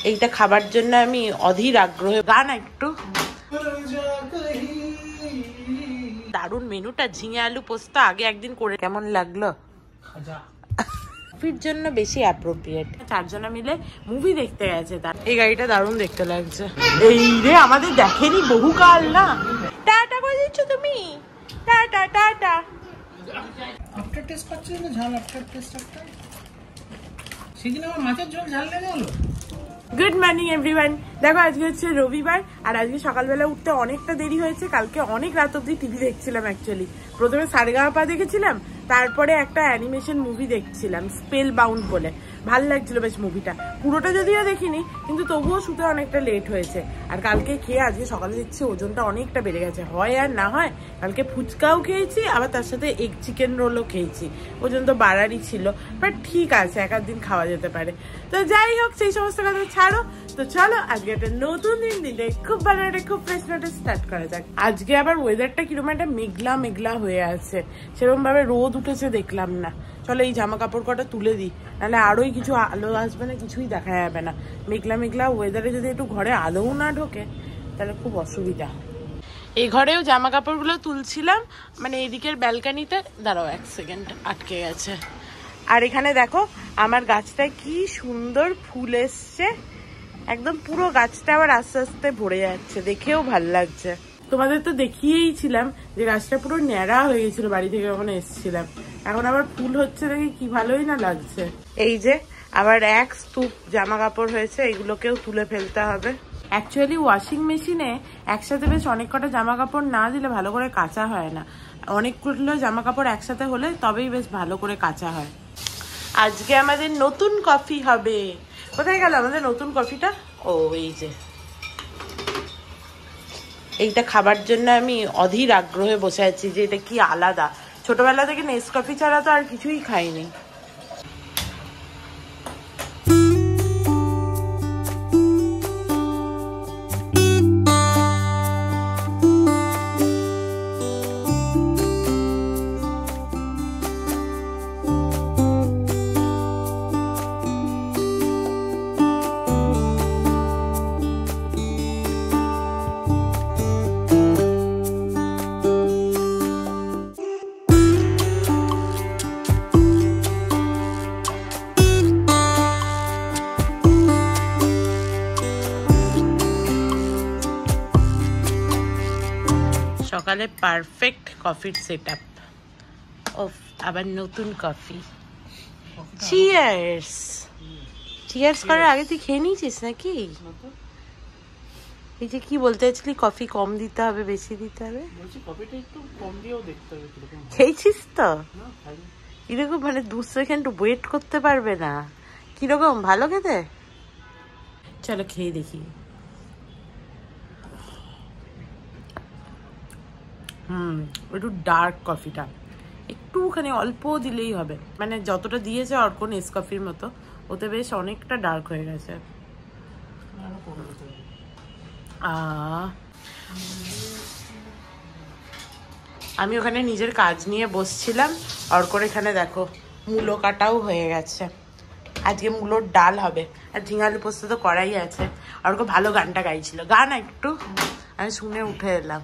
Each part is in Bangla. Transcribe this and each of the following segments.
এইটা খাবার জন্য আমি অধীর আগ্রহে। গান একটু দারুণ মেনুটা, ঝিঙে আলু পোস্ত আগে একদিন করে কেমন লাগলো? মুভির জন্য বেশি অ্যাপ্রোপ্রিয়েট। চারজনা মিলে মুভি দেখতে গেছে। এই গাড়িটা দারুণ দেখতে লাগছে। এই রে আমাদের দেখেনি বহুকাল না। টাটা করে দিচ্ছ তুমি? Tata tata. আফটার টেস্ট পাচ্ছিস না? ঝাল আফটার টেস্ট একটা সেদিন আমার মাছের ঝোল ঝাল লেগে গেল। Good morning everyone. দেখো আজকে হচ্ছে রবিবার, আর আজকে সকালবেলা উঠতে অনেকটা দেরি হয়েছে। কালকে অনেক রাত অব্দি টিভি দেখছিলাম। অ্যাকচুয়ালি প্রথমে সারেগামাপা দেখেছিলাম, তারপরে একটা অ্যানিমেশন মুভি দেখছিলাম স্পেল বাউন্ড বলে। ভাল লাগছিল বেশ মুভিটা। পুরোটা যদিও দেখিনি, কিন্তু তবুও শুতে অনেকটা লেট হয়েছে। আর কালকে খেয়ে আজকে সকালে দেখছি ওজনটা অনেকটা বেড়ে গেছে। হয় আর না হয়, কালকে ফুচকাও খেয়েছি, আবার তার সাথে এগ চিকেন রোলও খেয়েছি। ওজন তো বাড়ারই ছিল, বাট ঠিক আছে, এক দিন খাওয়া যেতে পারে। তো যাই হোক, সেই সমস্ত কথা ছাড়ো। তো চলো আজকে একটা নতুন দিনটা খুব ভালো একটা খুব ফ্রেশ নোটে স্টার্ট করা যাক। আজকে আবার ওয়েদারটা কিরকম একটা মেঘলা মেঘলা হয়ে আছে, সেরকম ভাবে রোদ উঠেছে দেখলাম না। চলো এই জামা কাপড় কটা তুলে দিই, নাহলে আরোই কিছু আলো আসবে না, কিছুই দেখা যাবে না। মেঘলা মেঘলা ওয়েদারে যদি একটু ঘরে আলোও না ঢোকে তাহলে খুব অসুবিধা। এই ঘরেও জামা কাপড়গুলো তুলছিলাম, মানে এদিকের ব্যালকানিতে। দাঁড়াও এক সেকেন্ড, আটকে গেছে। আর এখানে দেখো আমার গাছটায় কি সুন্দর ফুল এসছে, একদম পুরো গাছটা আবার আস্তে আস্তে ভরে যাচ্ছে, দেখেও ভাল লাগছে। তোমাদের তো দেখিয়েইছিলাম যে গাছটা পুরো ন্যাড়া হয়ে গেছিল বাড়ি থেকে যখন এসেছিলাম। এখন আবার ফুল হচ্ছে দেখে কি ভালোই না লাগছে। এই যে আবার এক স্তূপ জামা কাপড় হয়েছে, এগুলোকেও তুলে ফেলতে হবে। অ্যাকচুয়ালি ওয়াশিং মেশিনে একসাথে বেশ অনেক কটা জামা কাপড় না দিলে ভালো করে কাচা হয় না। অনেকগুলো জামা কাপড় একসাথে হলে তবেই বেশ ভালো করে কাচা হয়। আজকে আমাদের নতুন কফি হবে। কোথায় গেল আমাদের নতুন কফিটা? ও এই যে, এইটা খাবার জন্য আমি অধীর আগ্রহে বসে আছি যে এটা কি আলাদা। ছোটবেলা থেকে নেসকফি ছাড়া তো আর কিছুই খাইনি। সকালে পারফেক্ট কফির সেটআপ। ওফ, আবার নতুন কফি। চিয়ার্স। চিয়ার্স করার আগে তুই খেয়ে নিয়েছিস নাকি? এই যে কি বলতে চাইছিলি, কফি কম দিতে হবে বেশি দিতে হবে? বলছি কফিটা একটু কম দিয়েও দেখতে হবে কিরকম। খেয়েছিস তো? এরকম মানে 2 সেকেন্ড ওয়েট করতে পারবে না। কিরকম ভালো খেতে? চলো খেয়ে দেখি। একটু ডার্ক কফিটা, একটুখানি অল্প দিলেই হবে। মানে যতটা দিয়েছে অর্ক নেসকফির মতো, ওতে বেশ অনেকটা ডার্ক হয়ে গেছে। আমি ওখানে নিজের কাজ নিয়ে বসছিলাম, অর্কর এখানে দেখো মূলো কাটাও হয়ে গেছে। আজকে মূলোর ডাল হবে, আর ঝিঙালু পোস্ত তো করাই আছে। অর্ক ভালো গানটা গাইছিল। গান একটু আমি শুনে উঠে এলাম।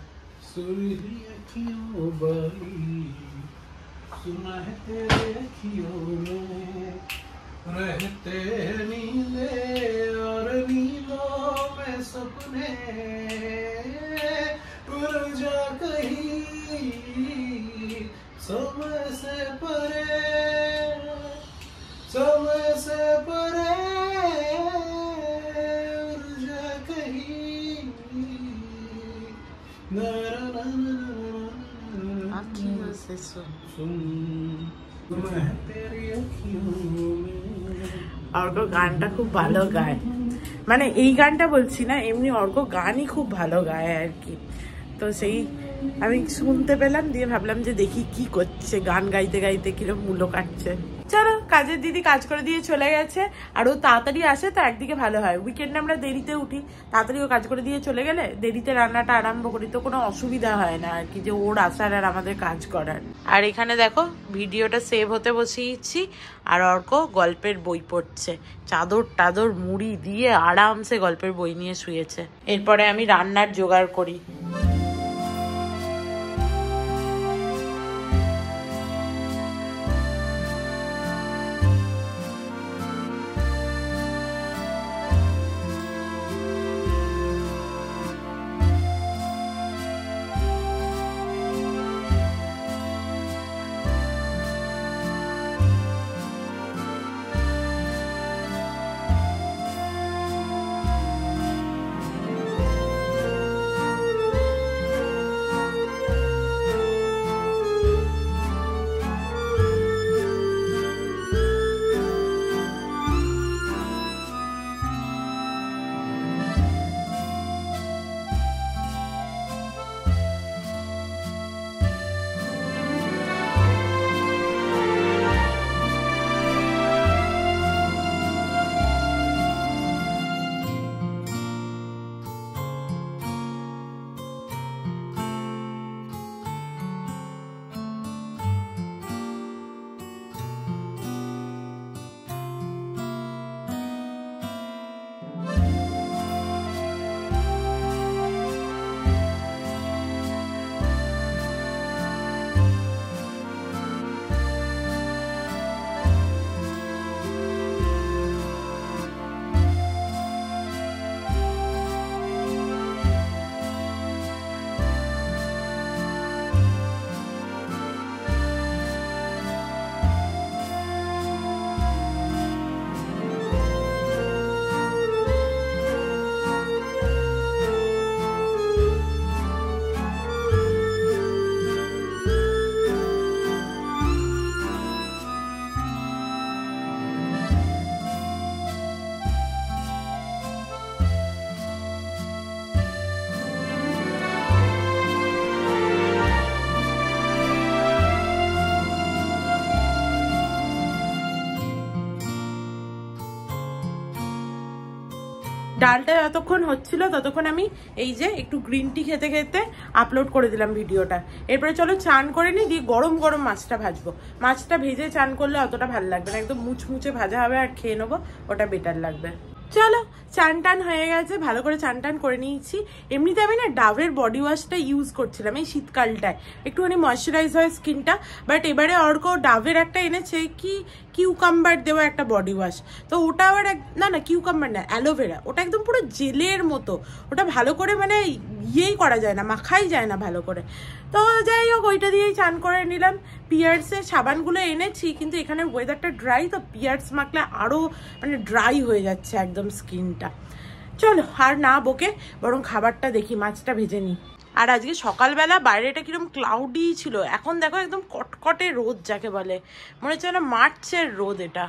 रहते नीले और नीलों में सपने उड़ जा कहीं समय से परे उड़ जा कहीं ना ना ना आँखियों से सुन অর্ক গানটা খুব ভালো গায়। মানে এই গানটা বলছি না, এমনি অর্ক গানই খুব ভালো গায় আর কি। তো সেই আমি শুনতে পেলাম, দিয়ে ভাবলাম যে দেখি কি করছে, গান গাইতে গাইতে কিরকম মূল্য কাটছে। চলো কাজের দিদি কাজ করে দিয়ে চলে গেছে, আর ও তাড়াতাড়ি আসে তো একদিকে ভালো হয়। উইকেন্ডে আমরা দেরিতে উঠি, তাড়াতাড়ি ও কাজ করে দিয়ে চলে গেলে দেরিতে রান্নাটা আরম্ভ করি, তো কোনো অসুবিধা হয় না আর কি, যে ওর আসার আর আমাদের কাজ করার। আর এখানে দেখো ভিডিওটা সেভ হতে বসিয়েছি, আর অর্ক গল্পের বই পড়ছে, চাদর টাদর মুড়ি দিয়ে আরামসে গল্পের বই নিয়ে শুয়েছে। এরপরে আমি রান্নার জোগাড় করি। ডালটা যতক্ষণ হচ্ছিল ততক্ষণ আমি এই যে একটু গ্রিন টি খেতে খেতে আপলোড করে দিলাম ভিডিওটা। এরপরে চলো চান করে নিই, দিয়ে গরম গরম মাছটা ভাজবো। মাছটা ভেজে চান করলে অতটা ভালো লাগবে না, একদম মুচমুচে ভাজা হবে আর খেয়ে নেবো, ওটা বেটার লাগবে। চলো চান টান হয়ে গেছে, ভালো করে চান টান করে নিয়েছি। এমনিতে আমি না ডাভের বডি ওয়াশটা ইউজ করছিলাম এই শীতকালটায়, একটুখানি ময়শ্চারাইজ হয় স্কিনটা। বাট এবারে অর্ক ডাভের একটা এনেছে কি কিউকাম্বার দেওয়া একটা বডি ওয়াশ, তো ওটা আবার না না কিউকাম্বার না, অ্যালোভেরা, ওটা একদম পুরো জেলের মতো, ওটা ভালো করে মানে ইয়েই করা যায় না, মাখাই যায় না ভালো করে। তো যাই হোক ওইটা দিয়েই চান করে নিলাম। পিয়ার্সের সাবানগুলো এনেছি, কিন্তু এখানে ওয়েদারটা ড্রাই, তো পিয়ার্স মাখলে আরও মানে ড্রাই হয়ে যাচ্ছে একদম স্কিনটা। চলো আর না বকে বরং খাবারটা দেখি, মাছটা ভেজে নিই। আর আজকে সকালবেলা বাইরেটা কিরকম ক্লাউডি ছিল, এখন দেখো একদম কটকটে রোদ যাকে বলে, মনে হচ্ছে না মার্চের রোদ এটা।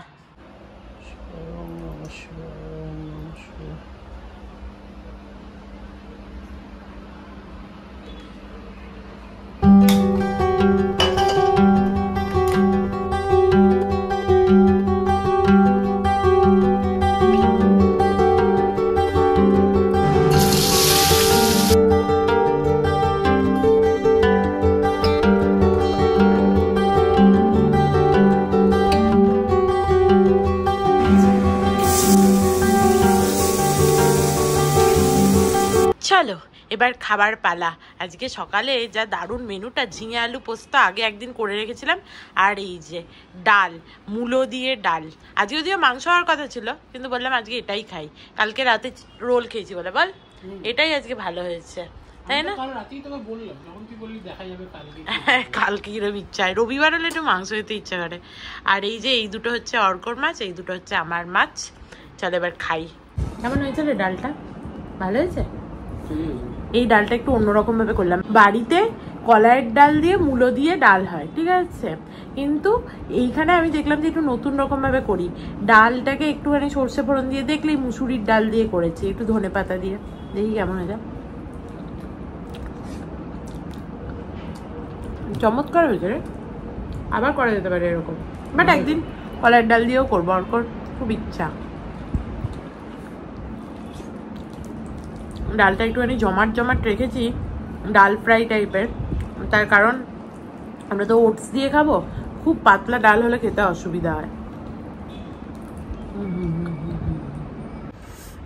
চলো এবার খাবার পালা। আজকে সকালে যা দারুণ মেনুটা, ঝিঙে আলু পোস্ত আগে একদিন করে রেখেছিলাম, আর এই যে ডাল, মূলো দিয়ে ডাল। আজকে যদিও মাংস হওয়ার কথা ছিল, কিন্তু বললাম আজকে এটাই খাই, কালকে রাতে রোল খেয়েছি বলে বল, এটাই আজকে ভালো হয়েছে, তাই না? কালকে কিরম ইচ্ছা হয়, রবিবার হলে একটু মাংস খেতে ইচ্ছা করে। আর এই যে এই দুটো হচ্ছে অর্কর মাছ, এই দুটো হচ্ছে আমার মাছ। চলো এবার খাই। কেমন হয়েছে রে ডালটা? ভালো হয়েছে। এই ডালটা একটু অন্যরকম ভাবে করলাম, বাড়িতে কলাইয়ের ডাল দিয়ে মূলো দিয়ে ডাল হয়, ঠিক আছে, কিন্তু এইখানে আমি দেখলাম যে একটু নতুন রকম ভাবে করি। ডালটাকে একটুখানি সর্ষে ফোড়ন দিয়ে, দেখলেই মুসুরির ডাল দিয়ে করেছি, একটু ধনেপাতা দিয়ে, দেখি কেমন হয়ে যায়। চমৎকার হয়েছে রে, আবার করা যেতে পারে এরকম, বাট একদিন কলার ডাল দিয়েও করবো, অর্কর খুব ইচ্ছা। ডালটা একটুখানি জমাট জমাট রেখেছি, ডাল ফ্রাই টাইপের, তার কারণ আমরা তো ওটস দিয়ে খাবো, খুব পাতলা ডাল হলে খেতে অসুবিধা হয়।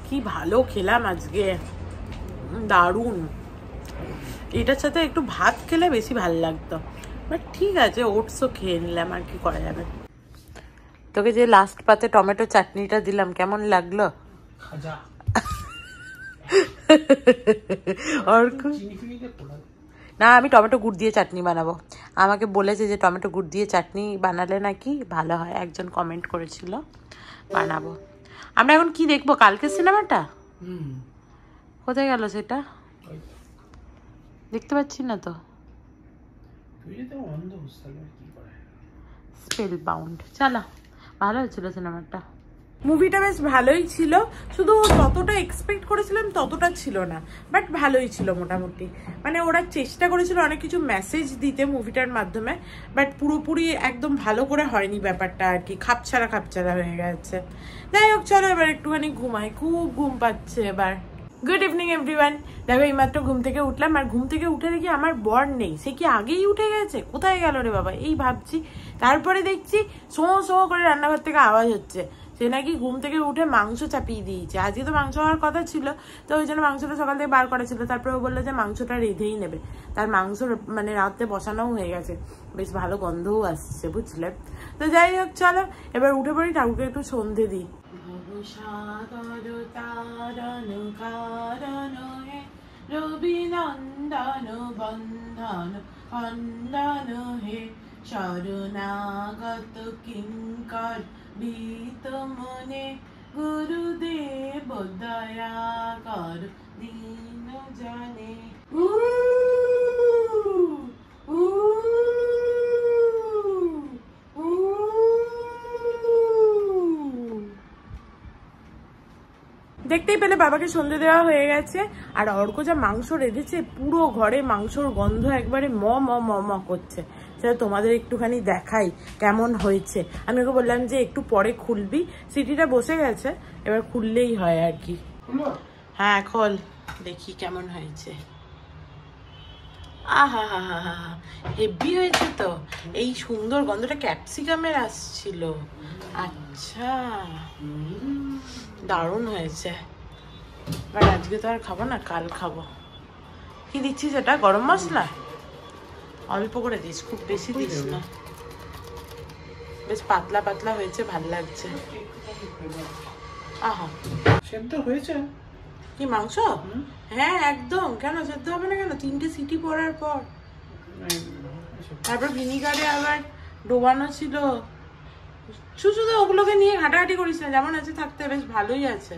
কি ভালো খেলাম আজকে, দারুণ। এটার সাথে একটু ভাত খেলে বেশি ভালো লাগতো, বাট ঠিক আছে ওটসও খেয়ে নিলাম, আর কি করা যাবে। তোকে যে লাস্ট পাতে টমেটো চাটনিটা দিলাম কেমন লাগলো? না, আমি টমেটো গুড় দিয়ে চাটনি বানাবো। আমাকে বলেছে যে টমেটো গুড় দিয়ে চাটনি বানালে নাকি ভালো হয়, একজন কমেন্ট করেছিল, বানাবো। আমরা এখন কি দেখবো? কালকে সিনেমাটা কোথায় গেল সেটা দেখতে পাচ্ছি না তো। স্পেল বাউন্ড, চলো। ভালো হয়েছিল সিনেমাটা, মুভিটা বেশ ভালোই ছিল, শুধু যতটা এক্সপেক্ট করেছিলাম ততটা ছিল না, বাট ভালোই ছিল মোটামুটি। মানে ওরা চেষ্টা করেছিল অনেক কিছু মেসেজ দিতে মুভিটার মাধ্যমে, বাট পুরোপুরি একদম ভালো করে হয়নি ব্যাপারটা আর কি, খাপছাড়া খাপছাড়া হয়ে গেছে। যাই হোক চলো এবার একটুখানি ঘুমাই, খুব ঘুম পাচ্ছে এবার। Good evening everyone. দেখো এইমাত্র ঘুম থেকে উঠলাম, আর ঘুম থেকে উঠে দেখি আমার বর নেই। সে কি আগেই উঠে গেছে? কোথায় গেল রে বাবা, এই ভাবছি। তারপরে দেখছি সো সো করে রান্নাঘর থেকে আওয়াজ হচ্ছে, সে নাকি ঘুম থেকে উঠে মাংস চাপিয়ে দিয়েছে। আজকে তো মাংস হওয়ার কথা ছিল, তো ওই জন্য মাংসটা সকাল থেকে বার করা ছিল। তারপরে ও বললো যে মাংসটা রেঁধেই নেবে, তার মাংস মানে রাতে বসানোও হয়ে গেছে, বেশ ভালো গন্ধও আসছে, বুঝলে। তো যাই হোক চলো এবার উঠে পড়ি, ঠাকুরকে একটু সন্ধে দিই। রবিনন্দন বন্ধন খন্দন হে, শরণাগত কিঙ্কর ভীত মনে, গুরুদেব দয়া কর দীন জনে। দেখতেই পেলে বাবাকে সন্ধে দেওয়া হয়ে গেছে, আর অর্ক যা মাংস রেঁধেছে, পুরো ঘরে মাংসর গন্ধ একবারে ম ম ম ম করছে। সেটা তোমাদের একটুখানি দেখাই কেমন হয়েছে। আমি ওকে বললাম যে একটু পরে খুলবি, সিটিটা বসে গেছে, এবার খুললেই হয় আর কি। হ্যাঁ খোল, দেখি কেমন হয়েছে। আহা হা হা হা, হেভি হয়েছে তো। এই সুন্দর গন্ধটা ক্যাপসিকামের আসছিল। আচ্ছা, দারুণ হয়েছে। বাট আজকে তো আর খাবো না, কাল খাবো। কি দিচ্ছিস এটা? গরম মশলা অল্প করে দিস, খুব বেশি দিস না। বেশ পাতলা পাতলা হয়েছে, ভাল লাগছে। আহা, সেদ্ধ হয়েছে কি মাংস? হ্যাঁ একদম। কেন সেদ্ধ হবে না কেন? 3টে সিটি পড়ার পর, তারপর ভিনিগারে আবার ডোবানো ছিল। শুধু ওগুলোকে নিয়ে ঘাটাঘাটি করিস না, যেমন আছে থাকতে বেশ ভালোই আছে।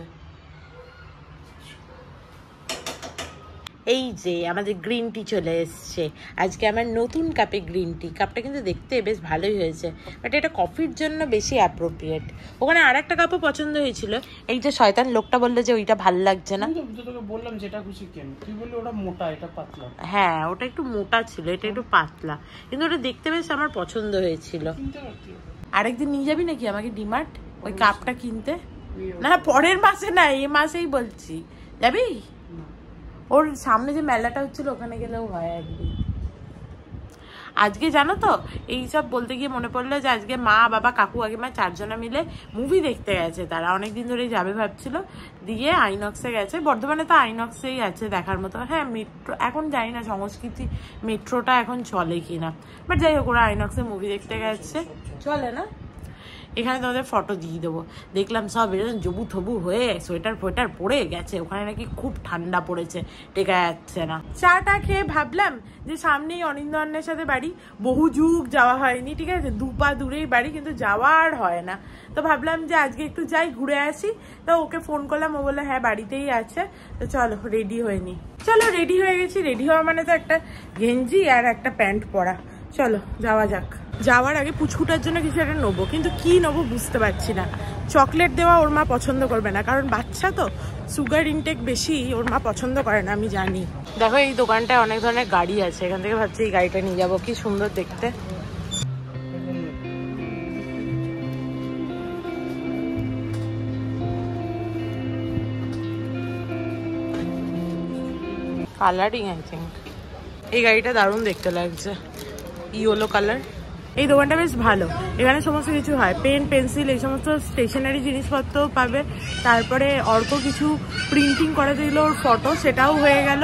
এই যে আমাদের গ্রিন টি চলে এসছে আজকে, আমার নতুন কাপে গ্রিন টি। কাপটা কিন্তু দেখতে বেশ ভালোই হয়েছে, বাট এটা কফির জন্য বেশি অ্যাপ্রোপ্রিয়েট। ওখানে আর একটা কাপও পছন্দ হয়েছিল, এই যে শয়তান লোকটা বললো যে ওইটা ভাল লাগছে না। তোকে বললাম যেটা খুশি কেন, তুই বললি ওটা মোটা এটা পাতলা। হ্যাঁ ওটা একটু মোটা ছিল, এটা একটু পাতলা, কিন্তু ওটা দেখতে বেশ আমার পছন্দ হয়েছিল। আরেকদিন নিয়ে যাবি নাকি আমাকে ডিমার্ট ওই কাপটা কিনতে? না পরের মাসে না, এই মাসেই বলছি। যাবি? ওর সামনে যে মেলাটা হচ্ছিল ওখানে গেলেও হয় একদিন। আজকে জানো তো এইসব বলতে গিয়ে মনে পড়লো যে আজকে মা বাবা কাকু কাকিমা 4 জনা মিলে মুভি দেখতে গেছে। তারা অনেকদিন ধরেই যাবে ভাবছিল, দিয়ে আইনক্সে গেছে। বর্ধমানে তো আইনক্সেই আছে দেখার মতো। হ্যাঁ মেট্রো এখন জানি না সংস্কৃতি মেট্রোটা এখন চলে কিনা, বাট যাই হোক ওরা আইনক্সে মুভি দেখতে গেছে। চলে না? এখানে তোমাদের ফটো দিয়ে দেবো। দেখলাম সব এরকম জবু থবু হয়ে সোয়েটার ফোয়েটার পরে গেছে, ওখানে নাকি খুব ঠান্ডা পড়েছে, টেকা যাচ্ছে না। চাটা খেয়ে ভাবলাম যে সামনেই অনিন্দ্যের সাথে বাড়ি, বহু যুগ যাওয়া হয়নি, ঠিক আছে, 2 পা দূরেই বাড়ি, কিন্তু যাওয়া আর হয় না। তো ভাবলাম যে আজকে একটু যাই ঘুরে আসি। তো ওকে ফোন করলাম, ও বললো হ্যাঁ বাড়িতেই আছে। তো চলো রেডি হয়ে নি। চলো রেডি হয়ে গেছি। রেডি হওয়া মানে তো একটা গেঞ্জি আর একটা প্যান্ট পরা। চলো যাওয়া যাক। যাওয়ার আগে পুচকুটার জন্য কিছু একটা নেবো, কিন্তু কি নেবো বুঝতে পারছি না। চকলেট দেওয়া ওর মা পছন্দ করবে না, কারণ বাচ্চা তো, সুগার ইনটেক বেশি, ওর মা পছন্দ করে না আমি জানি। দেখো এই দোকানটায় অনেক ধরনের গাড়ি আছে, এখান থেকে ভাবছি এই গাড়িটা নিয়ে যাবো, কি সুন্দর দেখতে। Colouring I think. এই গাড়িটা দারুণ দেখতে লাগছে, ইয়েলো কালার। এই দোকানটা বেশ ভালো, এখানে সমস্ত কিছু হয়, পেন পেন্সিল এই সমস্ত স্টেশনারি জিনিসপত্র পাবে। তারপরে অর্ক কিছু প্রিন্টিং করে দিল ওর ফটো, সেটাও হয়ে গেল।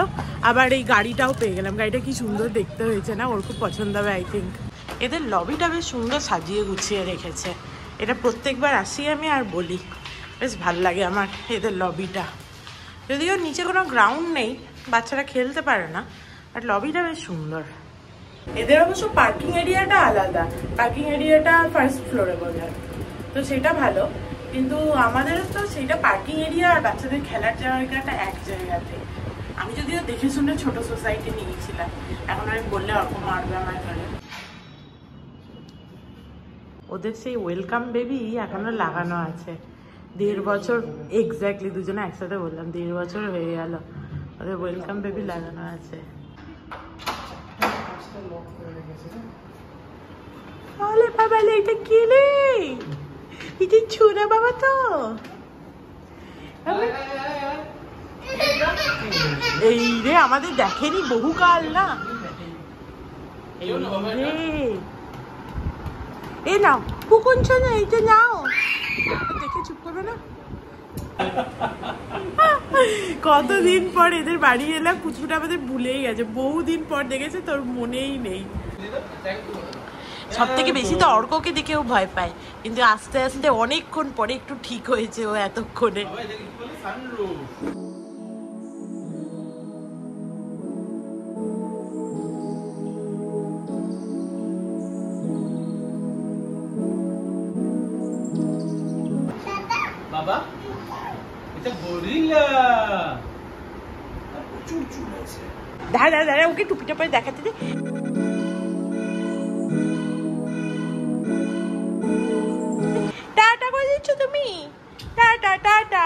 আবার এই গাড়িটাও পেয়ে গেলাম, গাড়িটা কি সুন্দর দেখতে হয়েছে না, ওর খুব পছন্দ হবে আই থিঙ্ক। এদের লবিটা বেশ সুন্দর সাজিয়ে গুছিয়ে রেখেছে, এটা প্রত্যেকবার আসি আমি আর বলি, বেশ ভাল লাগে আমার এদের লবিটা। যদিও নিচে কোনো গ্রাউন্ড নেই, বাচ্চারা খেলতে পারে না, বাট লবিটা বেশ সুন্দর। এদের অবশ্য পার্কিং এরিয়াটা আলাদা, পার্কিং এরিয়াটা ফার্স্ট ফ্লোরে বোঝা, তো সেটা ভালো। কিন্তু আমাদের তো সেটা পার্কিং এরিয়া আর বাচ্চাদের খেলার জায়গাটা এক জায়গাতে। আমি যদিও দেখে শুনে ছোট সোসাইটি নিয়েছিলাম, এখন আমি বললে অর্ক মারবে আমার ঘরে। ওদের সেই ওয়েলকাম বেবি এখনো লাগানো আছে, 1.5 বছর এক্স্যাক্টলি, দুজনে একসাথে বললাম 1.5 বছর হয়ে গেল, ওদের ওয়েলকাম বেবি লাগানো আছে। আরে বাবা, এটা কি রে, এটা ছোড়া বাবা তো। এই রে আমাদের দেখেনি বহুকাল না, এই রে এ নাও কুকুনছ না, এইটা নাও, দেখে চুপ করবে না। কতদিন পর এদের বাড়ি এলাম, পুচকুটা আমাদের ভুলেই গেছে, বহুদিন পর দেখেছে, তোর মনেই নেই। সব থেকে বেশি তো অর্ককে দেখেও ভয় পায়, কিন্তু আস্তে আস্তে অনেকক্ষণ পরে একটু ঠিক হয়েছে ও এতক্ষণে। বাবা এটা গরিলা, চুল চুল আছে। দাঁড়া দাঁড়া, ওকে টুপিটা পরে দেখাতে দে। টাটা করে দিচ্ছ তুমি, টাটা টাটা।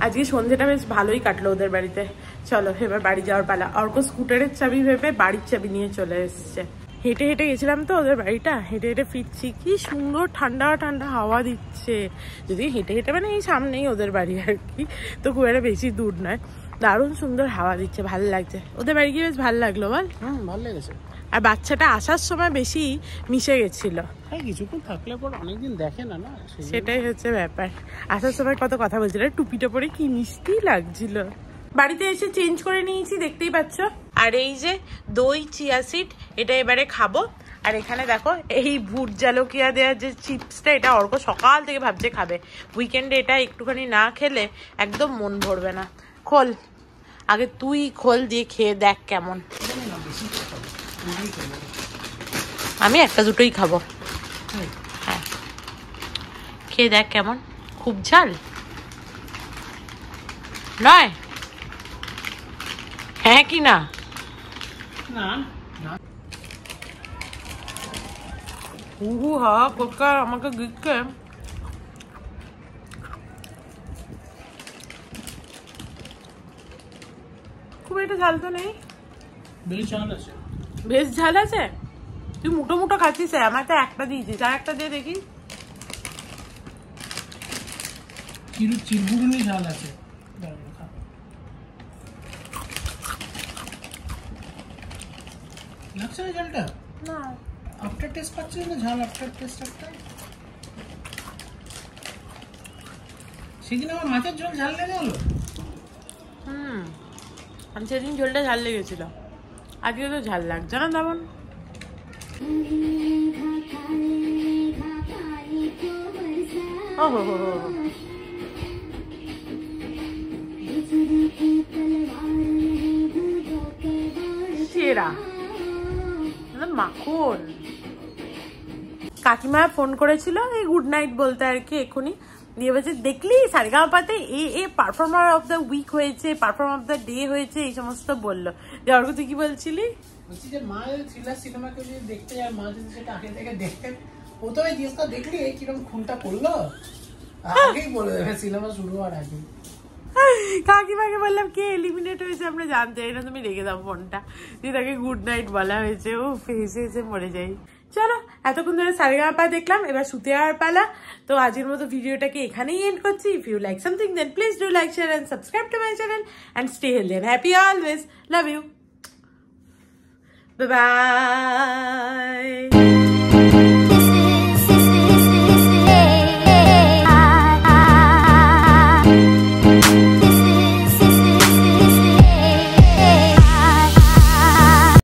আজকে সন্ধ্যেটা বেশ ভালোই কাটলো ওদের বাড়িতে। চলো এবার বাড়ি যাওয়ার পালা। অর্ক স্কুটারের চাবি ভেবে বাড়ির চাবি নিয়ে চলে এসছে। হেঁটে হেঁটে গেছিলাম তো ওদের বাড়িটা, হেঁটে হেঁটে ফিরছি, কি সুন্দর ঠান্ডা ঠান্ডা হাওয়া দিচ্ছে। যদি হেঁটে হেঁটে মানে এই সামনেই ওদের বাড়ি আর কি, তো খুব একটা বেশি দূর নয়, দারুণ সুন্দর হাওয়া দিচ্ছে, ভালো লাগছে। ওদের বাড়ি গিয়ে বেশ ভালো লাগলো বল? ভালো লেগেছে। আর বাচ্চাটা আসার সময় বেশি মিশে গেছিল, কিছুক্ষণ থাকলে পর অনেকদিন দেখে না, না সেটাই হচ্ছে ব্যাপার। আসার সময় কত কথা বলছিল, টুপিটা পরে কি মিষ্টি লাগছিল। বাড়িতে এসে চেঞ্জ করে নিয়েছি, দেখতেই পাচ্ছ। আর এই যে দই চিয়া সিড, এটা এবারে খাবো। আর এখানে দেখো এই ভুট জালকিয়া দেওয়ার যে চিপসটা, এটা অর্ক সকাল থেকে ভাবছে খাবে। উইকেন্ডে এটা একটুখানি না খেলে একদম মন ভরবে না। খোল আগে, তুই খোল দিয়ে খেয়ে দেখ কেমন। আমি একটা দুটোই খাবো, হ্যাঁ খেয়ে দেখ কেমন। খুব ঝাল নয়, হ্যাঁ কি না? হা কোকা আমাকে দিচ্ছে। খুব একটা ঝাল তো নেই, বেশ ঝাল আছে। তুই মুটো মুটো খাচ্ছিস, আমার তো একটা দিয়েছিস, আর একটা দিয়ে দেখি। চিরগুড়ি ঝাল আছে। লাগছে না ঝালটা? না, আফটার টেস্ট পাচ্ছিস না ঝাল? আফটার টেস্ট একটা সেদিন আমার মাছের ঝোল ঝাল লেগে গেল। আমি সেদিন ঝোলটা ঝাল লেগেছিল, আজকে তো ঝাল লাগছে না তেমন। সেরা মাখন। কাকিমা ফোন করেছিল এই গুড নাইট বলতে আর কি এক্ষুনি, দিয়ে বলছে দেখলি সারেগামাপাতে a performer of the week হয়েছে, পারফর্মার অফ দ্য ডে হয়েছে, এই সমস্ত বললো। যে অর্ক তুই কি বলছিলি? বলছি যে মা থ্রিলার সিনেমাকে যদি দেখতে যায়, মা যদি সেটা আগে থেকে দেখতে, প্রথমে জিনিসটা দেখলি কিরকম খুনটা করলো, আগেই বলে দেবে সিনেমা শুরু হওয়ার আগে। কাকিমাকে বললাম কে এলিমিনেট হয়েছে আমরা জানতে চাই না, তুমি রেখে দাও ফোনটা। দিয়ে তাকে গুড নাইট বলা হয়েছে, ও হেসে হেসে মরে যাই। চলো এতক্ষণ ধরে সারেগামাপা দেখলাম, এবার শুতে যাওয়ার পালা। তো আজকের মতো ভিডিওটাকে এখানেই এন্ড করছি। If you like something then please do like, share and subscribe to my channel and stay healthy and happy always. Love you, bye by.